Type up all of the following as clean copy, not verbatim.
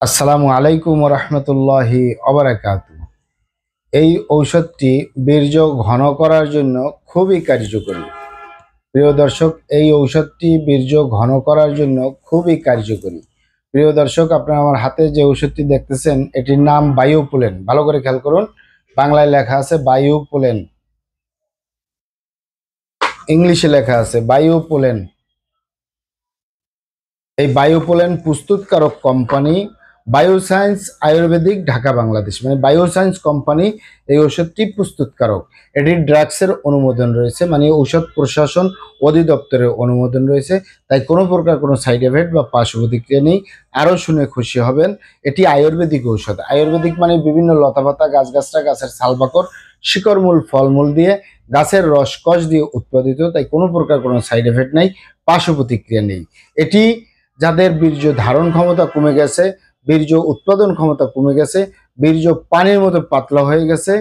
আসসালামু আলাইকুম রহমতুল্লাহি অবরাকাতু। এই ঔষধটি বীর্য ঘন করার জন্য খুবই কার্যকরী। প্রিয় দর্শক, এই ঔষধটি বীর্য ঘন করার জন্য খুবই কার্যকরী। প্রিয় দর্শক, আপনারা আমার হাতে যে ঔষধটি দেখতেছেন এটির নাম বায়োপোলেন। ভালো করে খেয়াল করুন, বাংলায় লেখা আছে বায়োপোলেন, ইংলিশে লেখা আছে বায়োপোলেন। এই বায়োপোলেন প্রস্তুতকারক কোম্পানি বায়োসায়েন্স আয়ুর্বেদিক, ঢাকা বাংলাদেশ। মানে বায়োসায়েন্স কোম্পানি এই ওষুধটি প্রস্তুতকারক। এটির ড্রাগসের অনুমোদন রয়েছে, মানে ঔষধ প্রশাসন অধিদপ্তরের অনুমোদন রয়েছে। তাই কোনো প্রকার কোনো সাইড এফেক্ট বা পার্শ্ব প্রতিক্রিয়া নেই। আরও শুনে খুশি হবেন, এটি আয়ুর্বেদিক ঔষধ। আয়ুর্বেদিক মানে বিভিন্ন লতাপাতা, গাছগাছরা, গাছের ছালবাকড়, শিকড়মূল, ফলমূল দিয়ে, গাছের রসকস দিয়ে উৎপাদিত। তাই কোনো প্রকার কোনো সাইড এফেক্ট নেই, পার্শ্ব প্রতিক্রিয়া নেই। এটি যাদের বীর্য ধারণ ক্ষমতা কমে গেছে, বীর্য উৎপাদন ক্ষমতা কমে গেছে, বীর্য পানির মতো পাতলা হয়ে গেছে,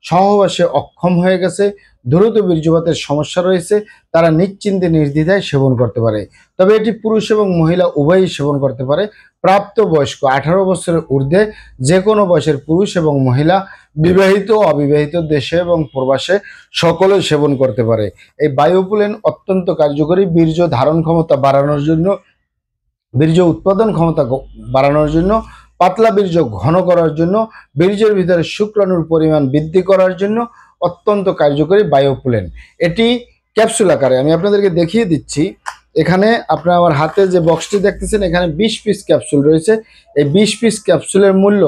সহবাসে অক্ষম হয়ে গেছে, দ্রুত বীর্যপাতের সমস্যা রয়েছে, তারা নিশ্চিন্তে নির্দ্বিধায় সেবন করতে পারে। তবে এটি পুরুষ এবং মহিলা উভয়ই সেবন করতে পারে। প্রাপ্তবয়স্ক 18 বছরের ঊর্ধ্বে যে কোনো বয়সের পুরুষ এবং মহিলা, বিবাহিত অবিবাহিত, দেশে এবং প্রবাসে সকলে সেবন করতে পারে। এই বায়োপোলেন অত্যন্ত কার্যকরী বীর্য ধারণ ক্ষমতা বাড়ানোর জন্য, বীর্য উৎপাদন ক্ষমতা বাড়ানোর জন্য, পাতলা বীর্য ঘন করার জন্য, বীর্যের ভিতরে শুক্রাণুর পরিমাণ বৃদ্ধি করার জন্য অত্যন্ত কার্যকরী বায়োপোলেন। এটি ক্যাপসুল আকারে, আমি আপনাদেরকে দেখিয়ে দিচ্ছি। এখানে আপনারা আমার হাতে যে বক্সটি দেখতেছেন, এখানে 20 পিস ক্যাপসুল রয়েছে। এই 20 পিস ক্যাপসুলের মূল্য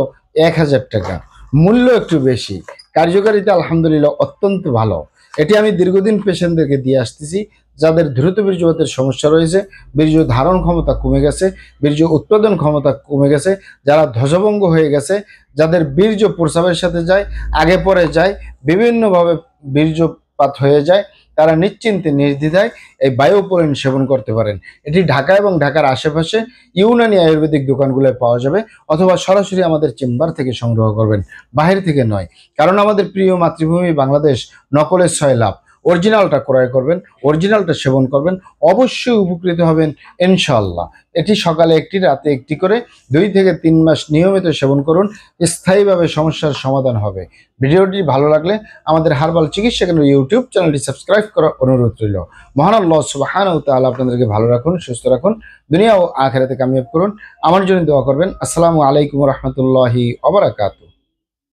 1000 টাকা। মূল্য একটু বেশি, কার্যকারিতা আলহামদুলিল্লাহ অত্যন্ত ভালো। এটি আমি দীর্ঘদিন পেশেন্টদেরকে দিয়ে আসতেছি, যাদের দ্রুত বীর্যপাতের সমস্যা রয়েছে, বীর্য ধারণ ক্ষমতা কমে গেছে, বীর্য উৎপাদন ক্ষমতা কমে গেছে, যারা ধ্বজভঙ্গ হয়ে গেছে, যাদের বীর্য প্রস্রাবের সাথে যায়, আগে পরে যায়, বিভিন্নভাবে বীর্যপাত হয়ে যায়, তারা নিশ্চিন্তে নির্দ্বিধায় এই বায়োপোলেন সেবন করতে পারেন। এটি ঢাকা এবং ঢাকার আশেপাশে ইউনানি আয়ুর্বেদিক দোকানগুলোয় পাওয়া যাবে, অথবা সরাসরি আমাদের চেম্বার থেকে সংগ্রহ করবেন, বাহির থেকে নয়। কারণ আমাদের প্রিয় মাতৃভূমি বাংলাদেশ, নকলের 6 লাভ। অরিজিনালটা ক্রয় করবেন, অরিজিনালটা সেবন করবেন, অবশ্যই উপকৃত হবেন ইনশাআল্লাহ। এটি সকালে একটি, রাতে একটি করে 2 থেকে 3 মাস নিয়মিত সেবন করুন, স্থায়ীভাবে সমস্যার সমাধান হবে। ভিডিওটি ভালো লাগলে আমাদের হার্বাল চিকিৎসা কেন্দ্র ইউটিউব চ্যানেলটি সাবস্ক্রাইব করার অনুরোধ রইল। মহান আল্লাহ সুবহানাহু ওয়া তাআলা আপনাদেরকে ভালো রাখুন, সুস্থ রাখুন, দুনিয়া ও আখিরাতে কামিয়াব করুন। আমার জন্য দোয়া করবেন। আসসালামু আলাইকুম রহমতুল্লাহি ওয়া বারাকাতুহু।